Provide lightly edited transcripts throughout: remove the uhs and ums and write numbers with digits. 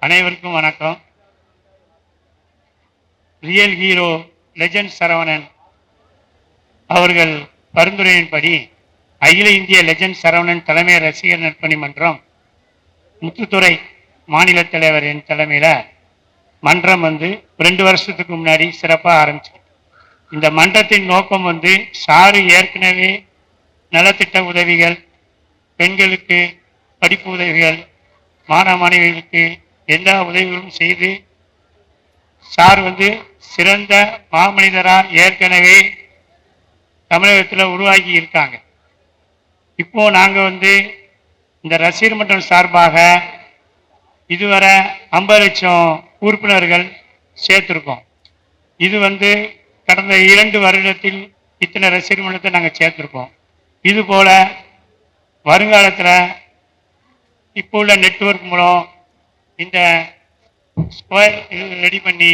அனைவருக்கும் வணக்கம். Real hero legend Saravanan அவர்கள் பரிந்துரையின்படி அகில இந்திய லெஜண்ட் சரவணன் தலைமை ரசிகர் நற்பணி மன்றம் முத்துத்துறை மாநில தலைவரின் தலைமையில் மன்றம் 2 வருஷத்துக்கு முன்னாடி சிறப்பாக ஆரம்பிச்சு. இந்த மன்றத்தின் நோக்கம் சாரு ஏற்கனவே நலத்திட்ட உதவிகள், பெண்களுக்கு படிப்பு உதவிகள், மாணவ மாணவிகளுக்கு எல்லா உதவிகளும் செய்து சார் சிறந்த மாமனிதராக ஏற்கனவே தமிழகத்தில் உருவாகி இருக்காங்க. இப்போ நாங்கள் இந்த ரசிகர் மன்றம் சார்பாக இதுவரை 50 லட்சம் உறுப்பினர்கள் சேர்த்துருக்கோம். இது கடந்த 2 வருடத்தில் இத்தனை ரசிகர் மன்றத்தை நாங்கள் சேர்த்துருக்கோம். இது போல வருங்காலத்தில் இப்போ உள்ள நெட்வொர்க் மூலம் இந்த ஸ்கொயர் ரெடி பண்ணி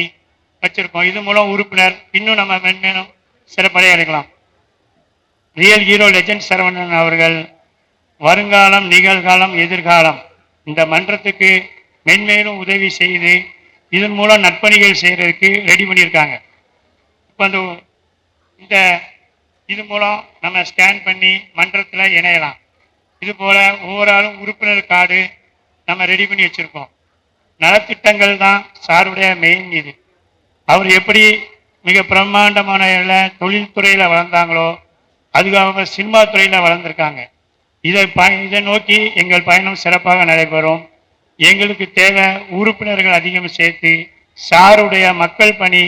வச்சிருக்கோம். இது மூலம் உறுப்பினர் இன்னும் நம்ம மென்மேலும் சிறப்படைய அடைக்கலாம். ரியல் ஹீரோ லெஜண்ட் சரவணன் அவர்கள் வருங்காலம், நிகழ்காலம், எதிர்காலம் இந்த மன்றத்துக்கு மென்மேலும் உதவி செய்து இதன் மூலம் நற்பணிகள் செய்யறதுக்கு ரெடி பண்ணியிருக்காங்க. இப்போ இந்த இது மூலம் நம்ம ஸ்கேன் பண்ணி மன்றத்தில் இணையலாம். இது போல ஒவ்வொரு ஆளும் உறுப்பினர் கார்டு நம்ம ரெடி பண்ணி வச்சிருக்கோம். நலத்திட்டங்கள் தான் சாருடைய மெயின். இது அவர் எப்படி மிக பிரம்மாண்டமான தொழில்துறையில் வளர்ந்தாங்களோ அதுக்காக சினிமா துறையில் வளர்ந்துருக்காங்க. இதை நோக்கி எங்கள் பயணம் சிறப்பாக நடைபெறும். எங்களுக்கு தேவை உறுப்பினர்கள் அதிகம் சேர்த்து சாருடைய மக்கள் பணி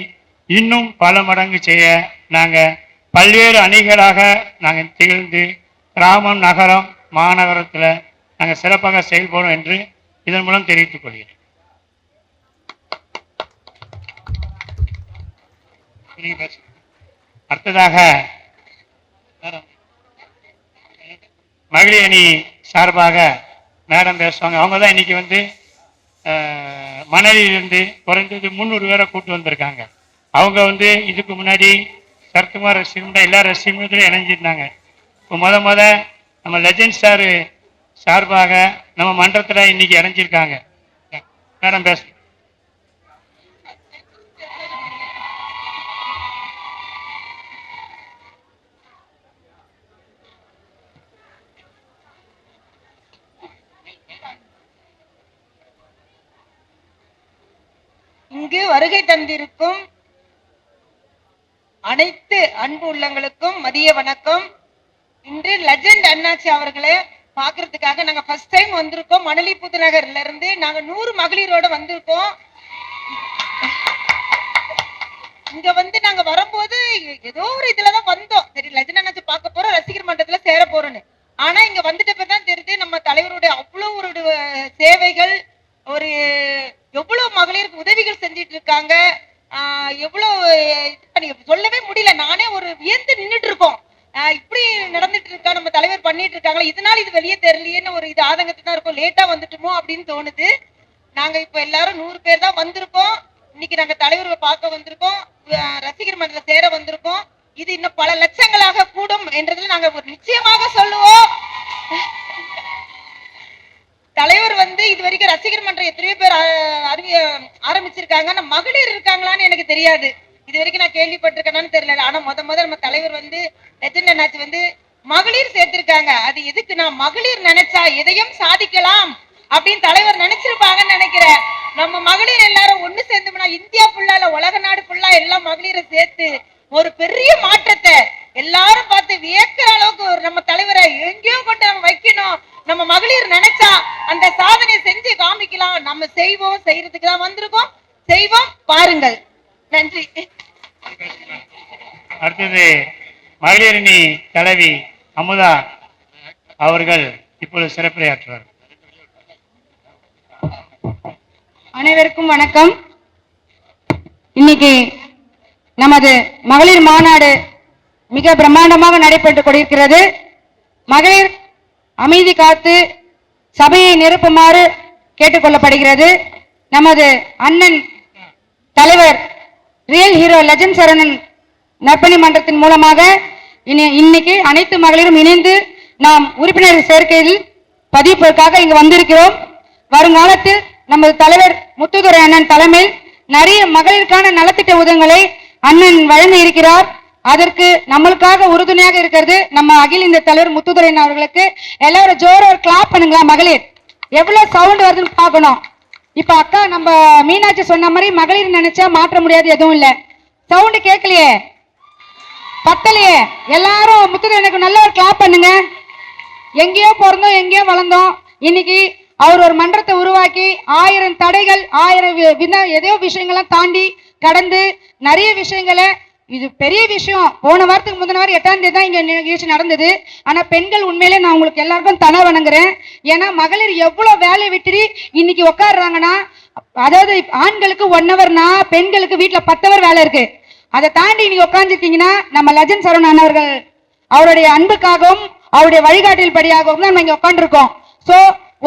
இன்னும் பல மடங்கு செய்ய நாங்கள் பல்வேறு அணிகளாக நாங்கள் திகழ்ந்து கிராமம், நகரம், மாநகரத்தில் நாங்கள் சிறப்பாக செயல்படும் என்று இதன் மூலம் தெரிவித்துக் கொள்கிறேன். அடுத்ததாக மகளிர் அணி சார்பாக மேடம் பேசுவாங்க. அவங்க தான் இன்னைக்கு மணலிலிருந்து குறைந்தது 300 பேரை கூட்டு வந்திருக்காங்க. அவங்க இதுக்கு முன்னாடி சரத்குமார் ரசிகர் எல்லா ரசிகர்களும் இணைஞ்சிருந்தாங்க. இப்போ முத நம்ம லெஜண்ட் சார் சார்பாக நம்ம மன்றத்தில் இன்னைக்கு இணைஞ்சிருக்காங்க. மேடம் பேச. இங்கு வருகை தந்திருக்கும் அனைத்து அன்பு உள்ளங்களுக்கும் மதிய வணக்கம். இன்று லெஜண்ட் அண்ணாச்சி அவர்களை பாக்குறதுக்காக நாங்க ஃபர்ஸ்ட் டைம் வந்திருக்கோம். மணலி புதுநகர்ல இருந்து நாங்க 100 மகளிரோட வந்திருக்கோம். இங்க நாங்க வரும்போது ஏதோ ஒரு இதுலதான் வந்தோம். சரி, லெஜண்ட் அண்ணாச்சி பார்க்க போறோம், ரசிகர் மன்றத்துல சேர போறோம்னு. ஆனா இங்க வந்துட்டப்பதான் தெரியுது நம்ம தலைவருடைய அவ்வளவு ஒரு சேவைகள், ஒரு எவ்வளவு மகளிருக்கு உதவிகள் செஞ்சிட்டு இருக்காங்க. எவ்வளவு சொல்லவே முடியல. நானே ஒரு வியந்து நின்றுட்டு இருக்கோம். இப்படி நடந்துட்டு இருக்கா, நம்ம தலைவர் பண்ணிட்டு இருக்காங்களா, இதனால இது வெளியே தெரியலையேன்னு ஒரு இது ஆதங்கத்து தான் இருக்கும். லேட்டா வந்துட்டுமோ அப்படின்னு தோணுது. நாங்க இப்ப எல்லாரும் 100 பேர் தான் வந்திருக்கோம். இன்னைக்கு நாங்க தலைவரை பார்க்க வந்திருக்கோம், ரசிகர் மன்றத்தில் சேர வந்திருக்கோம். இது இன்னும் பல லட்சங்களாக கூடும் என்றதுல நாங்க ஒரு நிச்சயமாக சொல்லுவோம். தலைவர் இது வரைக்கும் ரசிகர் மன்றம் எத்தனையோ பேர் ஆரம்பிச்சிருக்காங்க. ஆனா மகளிர் இருக்காங்களான்னு எனக்கு தெரியாது. இது வரைக்கும் நான் கேள்விப்பட்டிருக்கேன்னு தெரியல. ஆனா முத நம்ம தலைவர் லெஜண்ட் அண்ணாச்சி மகளிர் சேர்த்திருக்காங்க. அது எதுக்குன்னா மகளிர் நினைச்சா எதையும் சாதிக்கலாம் அப்படின்னு தலைவர் நினைச்சிருப்பாங்கன்னு நினைக்கிறேன். நம்ம மகளிர் எல்லாரும் ஒண்ணு சேர்ந்தோம்னா இந்தியா ஃபுல்லா இல்ல உலக நாடு ஃபுல்லா எல்லா மகளிரை சேர்த்து ஒரு பெரிய மாற்றத்தை எல்லாரும் பார்த்து வியக்கிற அளவுக்கு ஒரு நம்ம தலைவரை எங்கேயோ கொண்டு நம்ம வைக்கணும். நம்ம மகளிர் நினைச்சா அந்த சாதனையை செஞ்சு காமிக்கலாம். நம்ம செய்வோம், செய்யறதுக்கு தான் வந்திருக்கோம், செய்வோம், பாருங்கள். நன்றி. அடுத்தது மகளிர் அணி தலைவி அமுதா அவர்கள் இப்பொழுது சிறப்புரையாற்றுவார். அனைவருக்கும் வணக்கம். இன்னைக்கு நமது மகளிர் மாநாடு மிக பிரம்மாண்டமாக நடைபெற்றுக் கொண்டிருக்கிறது. மகளிர் அமைதி காத்து சபையை நிரப்புமாறு கேட்டுக்கொள்ளப்படுகிறது. நமது அண்ணன் தலைவர் ரியல் ஹீரோ லெஜண்ட் சரவணன் நற்பணி மன்றத்தின் மூலமாக இன்னைக்கு அனைத்து மகளிரும் இணைந்து நாம் உறுப்பினர் சேர்க்கையில் பதிப்பதற்காக இங்கு வந்திருக்கிறோம். வருங்காலத்தில் நமது தலைவர் முத்துதுரை அண்ணன் தலைமையில் நிறைய மகளிருக்கான நலத்திட்ட உதவிகளை அண்ணன் வழங்க இருக்கிறார். அதற்கு நம்மளுக்காக உறுதுணையாக இருக்கிறது நம்ம அகில இந்த தலைவர் முத்துதுரை அவர்களுக்கு எல்லாரும் ஜோர ஒரு கிளாப் பண்ணுங்களா? மகளிர் எவ்வளவு சவுண்ட் வருதுன்னு பார்க்கணும். இப்ப அக்கா நம்ம மீனாட்சி சொன்ன மாதிரி மகளிர் நினைச்சா மாற்ற முடியாது எதுவும் இல்ல. சவுண்ட் கேட்கலையே, பத்தலையே. எல்லாரும் முத்துதுரை நல்ல ஒரு கிளாப் பண்ணுங்க. எங்கேயோ பிறந்தோம், எங்கேயோ வளர்ந்தோம். இன்னைக்கு அவர் ஒரு மன்றத்தை உருவாக்கி 1000 தடைகள் 1000 எதையோ விஷயங்கள்லாம் தாண்டி கடந்து நிறைய விஷயங்களை, இது பெரிய விஷயம். போன வாரத்துக்கு முந்தின வாரம் 8ஆம் தேதி தான் இங்க நிகழ்ச்சி நடந்தது. ஆனா பெண்கள் உண்மையிலே நான் உங்களுக்கு எல்லாருக்கும் தலை வணங்குறேன். ஏன்னா மகளிர் எவ்வளவு வேலையை விட்டு இன்னைக்கு உட்காடுறாங்கன்னா, அதாவது ஆண்களுக்கு 1 ஹவர்னா பெண்களுக்கு வீட்டுல 10 ஹவர் வேலை இருக்கு. அதை தாண்டி நீங்க உட்காந்துருக்கீங்கன்னா நம்ம லெஜண்ட் சரவணன் அவர்கள் அவருடைய அன்புக்காகவும் அவருடைய வழிகாட்டில் படியாகவும் தான் நம்ம இங்க உட்காந்துருக்கோம். சோ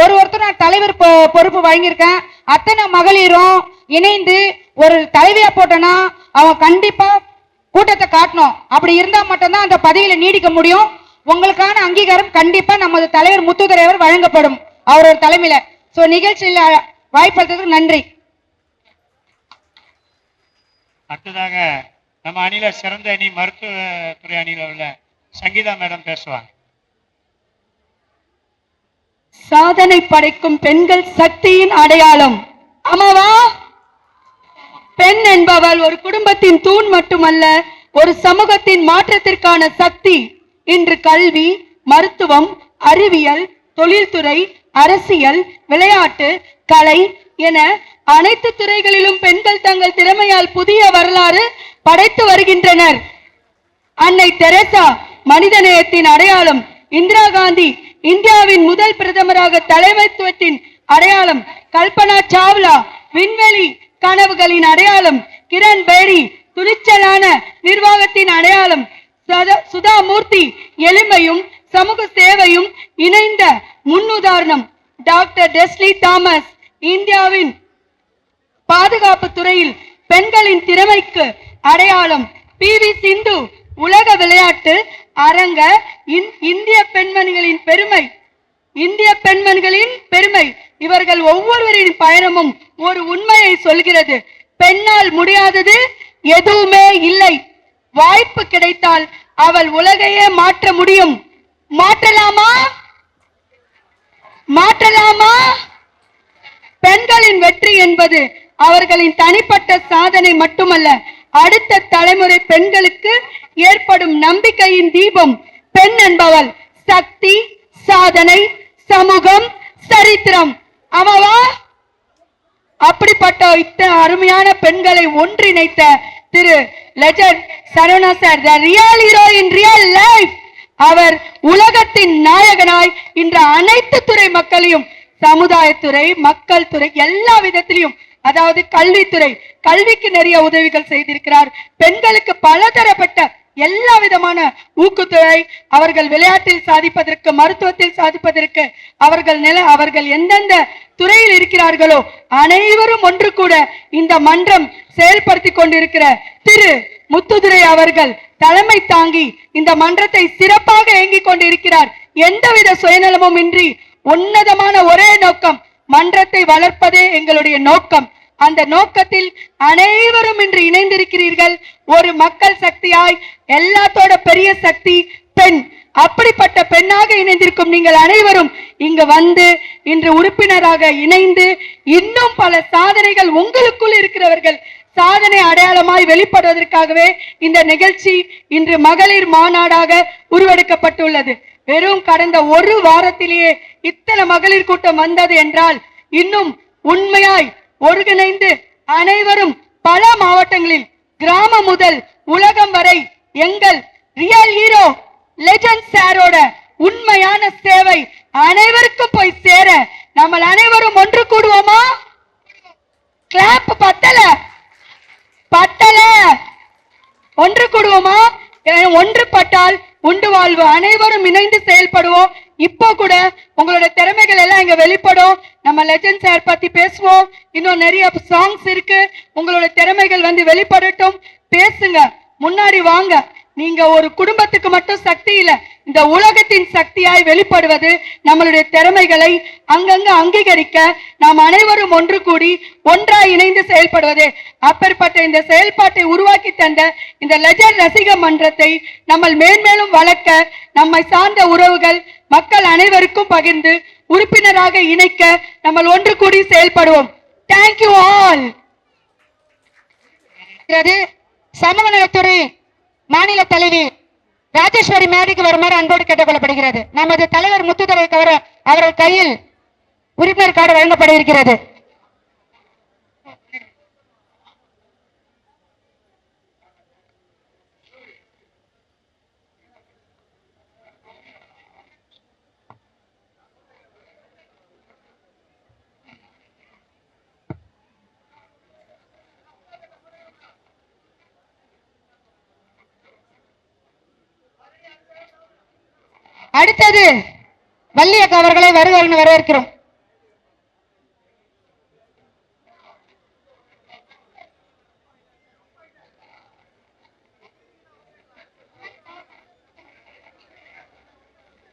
ஒருத்தர் நான் தலைவர் பொறுப்பு வழங்கியிருக்கேன். அத்தனை மகளிரும் இணைந்து ஒரு தலைவியா போட்டோன்னா அவங்க கண்டிப்பா கூட்டத்தை காட்டணும். அப்படி இருந்தா மட்டும்தான் அந்த பதவியில நீடிக்க முடியும். உங்களுக்கான அங்கீகாரம் கண்டிப்பா நமது தலைவர் முத்துதுரை அவர் வழங்கப்படும் அவரோட தலைமையில. சோ நிகழ்ச்சியில் வாய்ப்பளித்ததுக்கு நன்றி. அடுத்ததாக நம்ம அணியில சிறந்த அணி மருத்துவத்துறை அணியில உள்ள சங்கீதா மேடம் பேசுவாங்க. சாதனை படைக்கும் பெண்கள் சக்தியின் அடையாளம். ஆமாவா? பெண் என்பவள் ஒரு குடும்பத்தின் தூண் மட்டுமல்ல, ஒரு சமூகத்தின் மாற்றத்திற்கான சக்தி. இன்று கல்வி, மருத்துவம், அறிவியல், தொழில்துறை, அரசியல், விளையாட்டு, கலை என அனைத்து துறைகளிலும் பெண்கள் தங்கள் திறமையால் புதிய வரலாறு படைத்து வருகின்றனர். அன்னை தெரசா மனிதநேயத்தின் அடையாளம். இந்திரா காந்தி இந்தியாவின் முதல் பிரதமராக தலைமைத்துவத்தின் அடையாளம். கல்பனா சாவ்லா விண்வெளி கனவுகளின் அடையாளம். கிரண் பேடி துணிச்சலான நிர்வாகத்தின் அடையாளம். சுதா மூர்த்தி எளிமையும் சமூக சேவையும் இணைந்த முன்னுதாரணம். டாக்டர் டெஸ்லி தாமஸ் இந்தியாவின் பாதுகாப்பு துறையில் பெண்களின் திறமைக்கு அடையாளம். PV சிந்து உலக விளையாட்டு அரங்க இந்திய பெண்மணிகளின் பெருமை. இவர்கள் ஒவ்வொருவரின் பயணமும் ஒரு உண்மையை சொல்கிறது. பெண்ணால் முடியாதது எதுவுமே இல்லை. வாய்ப்பு கிடைத்தால் அவள் உலகையே மாற்ற முடியும். மாற்றலாமா? பெண்களின் வெற்றி என்பது அவர்களின் தனிப்பட்ட சாதனை மட்டுமல்ல, அடுத்த தலைமுறை பெண்களுக்கு ஏற்படும் நம்பிக்கையின் தீபம். பெண் என்பவள் சக்தி, சாதனை, சமூகம், சரித்திரம். ஆமாவா? அப்படிப்பட்ட இத்தனை அருமையான பெண்களை ஒன்றிணைத்த திரு legend Saravana sir, the real hero in real life. அவர் உலகத்தின் நாயகனாய் இன்று அனைத்து துறை மக்களையும், சமுதாயத்துறை, மக்கள் துறை, எல்லா விதத்திலையும், அதாவது கல்விக்கு நிறைய உதவிகள் செய்திருக்கிறார். பெண்களுக்கு பலதரப்பட்ட எல்லா விதமான ஊக்கத்தொகை, அவர்கள் விளையாட்டில் சாதிப்பதற்கு, மருத்துவத்தில் சாதிப்பதற்கு, அவர்கள் எந்தெந்த துறையில் இருக்கிறார்களோ அனைவரும் ஒன்று கூட இந்த மன்றம் செயல்படுத்தி கொண்டிருக்கிற திரு முத்துதுரை அவர்கள் தலைமை தாங்கி இந்த மன்றத்தை சிறப்பாக இயங்கிக் கொண்டிருக்கிறார். எந்தவித சுயநலமும் இன்றி உன்னதமான ஒரே நோக்கம், மன்றத்தை வளர்ப்பதே எங்களுடைய நோக்கம். அந்த நோக்கத்தில் அனைவரும் இன்று இணைந்திருக்கிறீர்கள். ஒரு மக்கள் சக்தியாய், எல்லாத்தோட பெரிய சக்தி பெண். அப்படிப்பட்ட பெண்ணாக இணைந்திருக்கும் நீங்கள் அனைவரும் இங்கு வந்து இன்று உறுப்பினராக இணைந்து இன்னும் பல சாதனைகள் உங்களுக்குள் இருக்கிறவர்கள் சாதனை அடையாளமாய் வெளிப்படுவதற்காகவே இந்த நிகழ்ச்சி இன்று மகளிர் மாநாடாக உருவெடுக்கப்பட்டுள்ளது. வெறும் கடந்த ஒரு வாரத்திலேயே இத்தனை மகளிர் கூட்டம் வந்தது என்றால், இன்னும் உண்மையாய் ஒருங்கிணைந்து அனைவரும் பல மாவட்டங்களில், கிராமம் முதல் உலகம் வரை எங்கள் ரியல் ஹீரோ லெஜண்ட் சாரோட உண்மையான சேவை அனைவருக்கும் போய் சேர நம்ம அனைவரும் ஒன்று கூடுவோமா? கிளாப் பத்தல ஒன்று கூடுவோமா? ஒன்றுபட்டால் உண்டு வாழ்வு. அனைவரும் இணைந்து செயல்படுவோம். இப்போ கூட உங்களோட திறமைகள் எல்லாம் இங்க வெளிப்படும். நம்ம லெஜண்ட் சார் பத்தி பேசுவோம். இன்னும் நிறைய சாங்ஸ் இருக்கு. உங்களோட திறமைகள் வந்து வெளிப்படட்டும். பேசுங்க, முன்னாடி வாங்க. நீங்க ஒரு குடும்பத்துக்கு மட்டும் சக்தி இல்ல, இந்த உலகத்தின் சக்தியாய் வெளிப்படுவது நம்மளுடைய திறமைகளை அங்கங்க அங்கீகரிக்க நாம் அனைவரும் ஒன்று கூடி ஒன்றாய் இணைந்து செயல்படுவது. அப்பேற்பட்ட இந்த செயல்பாட்டை உருவாக்கி தந்த இந்த லெஜண்ட் ரசிக மன்றத்தை நம்ம மேன்மேலும் வளர்க்க நம்மை சார்ந்த உறவுகள் மக்கள் அனைவருக்கும் பகிர்ந்து உறுப்பினராக இணைக்க நம்ம ஒன்று கூடி செயல்படுவோம். Thank you all. சமூக நலத்துறை மாநில தலைவி ராஜேஸ்வரி மேடைக்கு வருமாறு அன்போடு கேட்டுக்கொள்ளப்படுகிறது. நமது தலைவர் முத்துதுரை அவர்கள் கையில் உறுப்பினர் கார்டு வழங்கப்பட இருக்கிறது. அடுத்தது வள்ளியக்கா அவர்களை வருவார்கள் வரவேற்கிறோம்.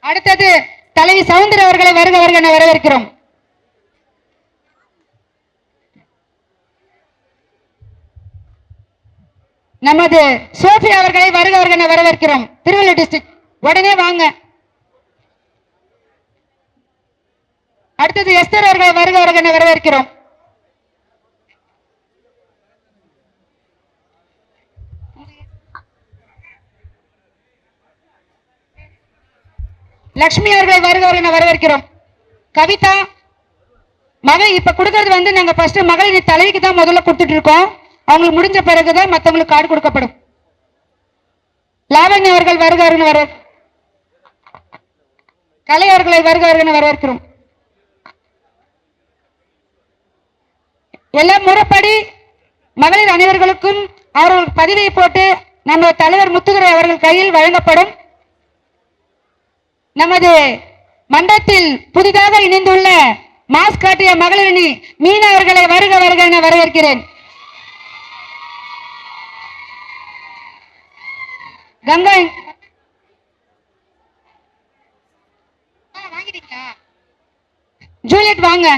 அடுத்தது தலைவி சவுந்தர அவர்களை வருக என வரவேற்கிறோம். நமது சோஃபி அவர்களை வருக என வரவேற்கிறோம். திருவள்ளூர் டிஸ்ட்ரிக்ட் உடனே வாங்க. அடுத்தது எஸ்தர் அவர்களை வருக என வரவேற்கிறோம். லட்சுமி அவர்களை வருக என வரவேற்கிறோம். கவிதா மகள் இப்ப கொடுக்கறது வந்து நாங்க ஃபர்ஸ்ட் மகளிர் தலைவிக்கு தான் முதல்ல கொடுத்துட்டு இருக்கோம். அவங்களுக்கு முடிஞ்ச பிறகுதான் மற்றவங்களுக்கு கார்டு கொடுக்கப்படும். லாவண்யா அவர்கள் வருக என வர கலை அவர்களை வருக என வரவேற்கிறோம். எல்லாம் முறைப்படி மகளிர் அனைவர்களுக்கும் அவர்கள் பதிவை போட்டு நம்ம தலைவர் முத்துதுரை அவர்கள் கையில் வழங்கப்படும். நமது மன்றத்தில் புதிதாக இணைந்துள்ள மாஸ்க் காட்டிய மகளிரணி மீனா அவர்களை வருக என வரவேற்கிறேன். கங்கா ஜூலியட் வாங்க.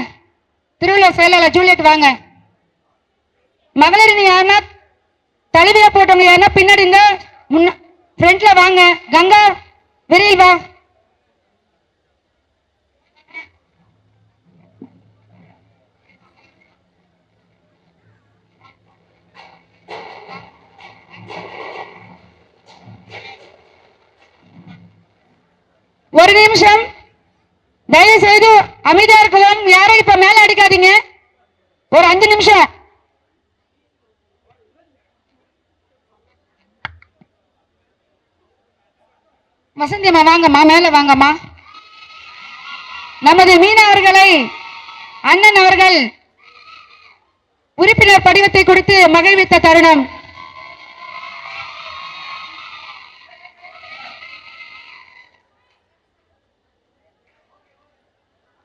திருவள்ளுவர் செயலாளர் ஜூலியட் வாங்க. மகளிர் யாருன்னா தலைவியா போட்டவங்க யாருன்னா பின்னாடி இந்த ஃப்ரண்ட்ல வாங்க. கங்கா விரைவில் வா. ஒரு நிமிஷம் தயவு செய்து அமைதியா இருக்கலாம். யாரும் இப்ப மேல அடிக்காதீங்க. ஒரு 5 நிமிஷம். வசந்தியம்மா வாங்கம்மா, மேல வாங்கம்மா. நமது மீனா அவர்களை அண்ணன் அவர்கள் உறுப்பினர் படிவத்தை கொடுத்து மகிழ்வித்த தருணம்.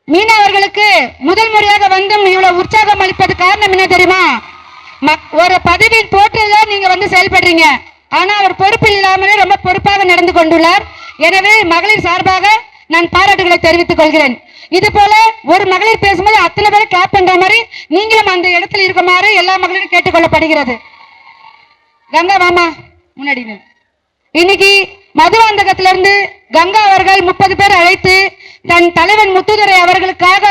மீனா அவர்களுக்கு முதல் முறையாக வந்தும் இவ்வளவு உற்சாகம் அளிப்பது காரணம் என்ன தெரியுமா? ஒரு பதவியின் போட்டியில நீங்க வந்து செயல்படுறீங்க. ஆனா அவர் பொறுப்பில் இல்லாமலே ரொம்ப பொறுப்பாக நடந்து கொண்டுள்ளார். எனவே மகளிர் சார்பாக நான் பாராட்டுகளை தெரிவித்துக் கொள்கிறேன். இது போல ஒரு மகளிர் பேசும்போது அத்தனை பேரை கிளாப் பண்ற மாதிரி நீங்களும் அந்த இடத்துல இருக்குமாறு எல்லா மகளிரும் கேட்டுக்கொள்ளப்படுகிறது. கங்கா மாமா முன்னாடி. இன்னைக்கு மதுராந்தகத்திலிருந்து கங்கா அவர்கள் 30 பேர் அழைத்து தன் தலைவன் முத்துதுரை அவர்களுக்காக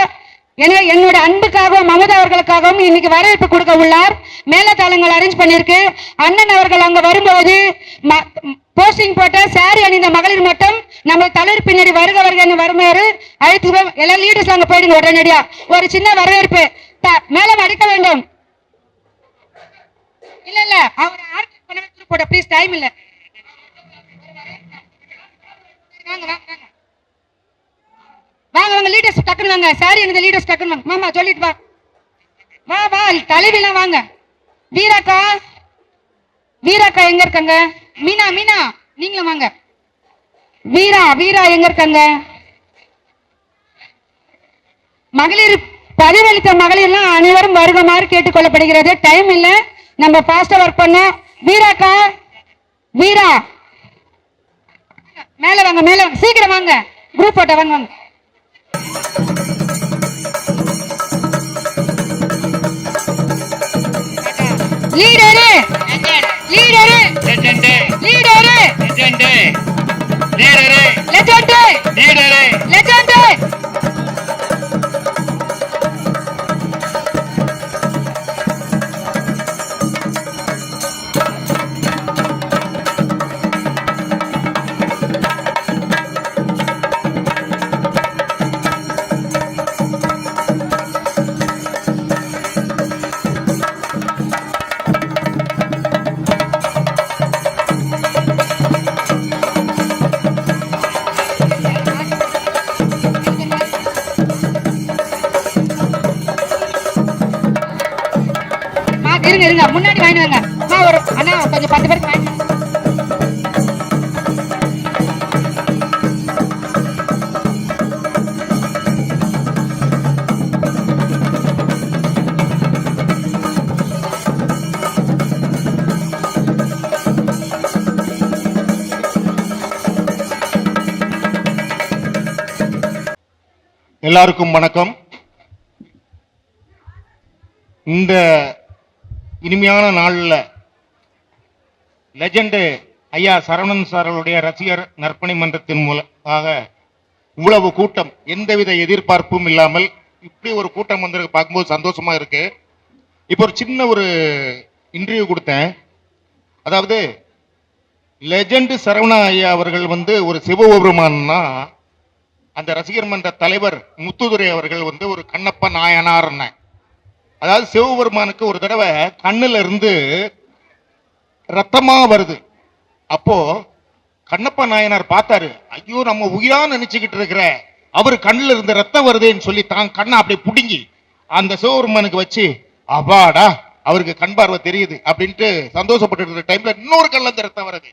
என்னோட அன்புக்காகவும் மமதா அவர்களுக்காகவும் இன்னைக்கு வரவேற்பு கொடுக்க உள்ளார். மேலதாளங்கள் அரேஞ்ச் பண்ணிருக்கு. அண்ணன் அவர்கள் அங்க வரும்போது போஸ்டிங் போட்ட சாரி அணிந்த மகளிர் மட்டும் நம்ம தலைவர் பின்னாடி வருக வருமாறு அழைத்து எல்லா லீடர்ஸ் அங்க போயிடுங்க. உடனடியா ஒரு சின்ன வரவேற்பு மேலும் அடிக்க வேண்டும். இல்ல அவர் போட ப்ளீஸ், டைம் இல்ல. வாங்க வாங்க லீடர்ஸ் டக்குன்னு வாங்க. சாரி அணிந்த லீடர்ஸ் டக்குன்னு வாங்க. மாமா சொல்லிட்டு வா. வா வா தலைவிலாம் வாங்க. வீராக்கா எங்க இருக்காங்க? மீனா நீங்களும் வாங்க. வீரா எங்க இருக்காங்க? மகளிர் பதிவளித்த மகளிர்லாம் அனைவரும் வருகுமாறு கேட்டுக்கொள்ளப்படுகிறது. டைம் இல்ல, நம்ம ஃபாஸ்டா ஒர்க் பண்ணோம். வீரா மேல வாங்க, மேல வாங்க, சீக்கிரம் வாங்க. குரூப் போட்டோ வாங்க வாங்க. Leader leader legend leader legend leader legend leader legend. இருங்க இருங்க, முன்னாடி வாங்கி வாங்க. ஒரு அண்ணா கொஞ்சம் 10 பேருக்கு வாங்கி. எல்லாருக்கும் வணக்கம். இந்த இனிமையான நாளில் லெஜெண்ட் ஐயா சரவணன் சார்களுடைய ரசிகர் நற்பணி மன்றத்தின் மூலமாக இவ்வளவு கூட்டம், எந்தவித எதிர்பார்ப்பும் இல்லாமல் இப்படி ஒரு கூட்டம் வந்து பார்க்கும்போது சந்தோஷமா இருக்கு. இப்போ ஒரு சின்ன ஒரு இன்டர்வியூ கொடுத்தேன். அதாவது லெஜெண்ட் சரவணா ஐயா அவர்கள் வந்து ஒரு சிவபெருமான்னா, அந்த ரசிகர் மன்ற தலைவர் முத்துதுரை அவர்கள் வந்து ஒரு கண்ணப்ப நாயனார். அதாவது சிவபெருமானுக்கு ஒரு தடவை கண்ணுல இருந்து ரத்தமா வருது. அப்போ கண்ணப்ப நாயனார் பார்த்தாரு, ஐயோ நம்ம உயிரா நினைச்சுக்கிட்டு இருக்கிற அவரு கண்ணுல இருந்து ரத்தம் வருதுன்னு சொல்லி தான் கண்ணை அப்படி புடுங்கி அந்த சிவபெருமானுக்கு வச்சு, அபாடா அவருக்கு கண் பார்வை தெரியுது அப்படின்ட்டு சந்தோஷப்பட்டு இருக்கிற டைம்ல இன்னொரு கண்ணுல இருந்து ரத்தம் வருது.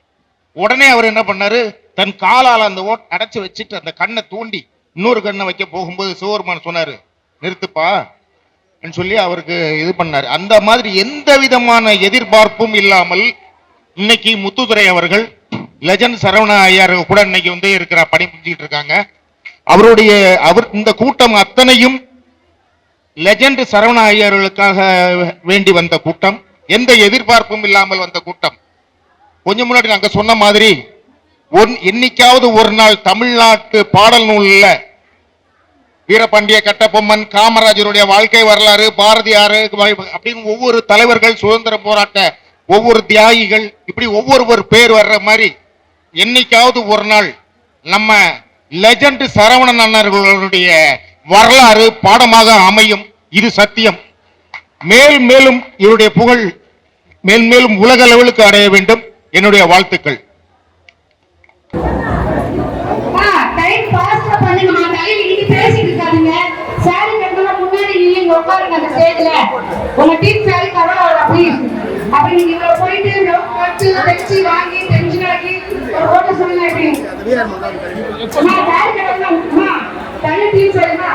உடனே அவர் என்ன பண்ணாரு, தன் காலால் அந்த அடைச்சு வச்சுட்டு அந்த கண்ணை தூண்டி இன்னொரு கண்ணை வைக்க போகும்போது சிவபெருமான் சொன்னாரு, நிறுத்துப்பா சொல்லி அவருக்கு இது பண்ணாரு. அந்த மாதிரி எந்த விதமான எதிர்பார்ப்பும் இல்லாமல் இன்னைக்கு முத்துதுரை அவர்கள் லெஜெண்ட் சரவணா ஐயர் கூட இன்னைக்கு வந்து இருக்கிற பணி புரிஞ்சுட்டு இருக்காங்க. அவர் இந்த கூட்டம் அத்தனையும் லெஜெண்ட் சரவணா ஐயர்களுக்காக வேண்டி வந்த கூட்டம், எந்த எதிர்பார்ப்பும் இல்லாமல் வந்த கூட்டம். கொஞ்சம் முன்னாடி நாங்க சொன்ன மாதிரி என்னைக்காவது ஒரு நாள் தமிழ்நாட்டு பாடல் நூல்ல வீரபாண்டிய கட்டபொம்மன், காமராஜருடைய வாழ்க்கை வரலாறு, பாரதியார் அப்படின்னு ஒவ்வொரு தலைவர்கள், சுதந்திர போராட்ட ஒவ்வொரு தியாகிகள், இப்படி ஒவ்வொரு பேர் வர்ற மாதிரி என்னைக்காவது ஒரு நாள் நம்ம லெஜெண்ட் சரவணன் அண்ணர்களுடைய வரலாறு பாடமாக அமையும். இது சத்தியம். மேலும் இவருடைய புகழ் மேலும் உலக லெவலுக்கு அடைய வேண்டும். என்னுடைய வாழ்த்துக்கள். பேசிட்டு இருக்காதீங்க. சாரி கட்டலாம் முன்னாடி நீங்க உட்காருங்க அந்த ஸ்டேஜ்ல. உங்க டீம் சாரி கவர் ப்ளீஸ். அப்படி நீங்க இவ்வளவு போயிட்டு கட்டு டெக்ஸ்ட் வாங்கி டென்ஷன் ஆகி ஒரு போட்டோ சொல்லுங்க. எப்படி நான் சாரி கட்டலாம் தனி டீம் சரிமா?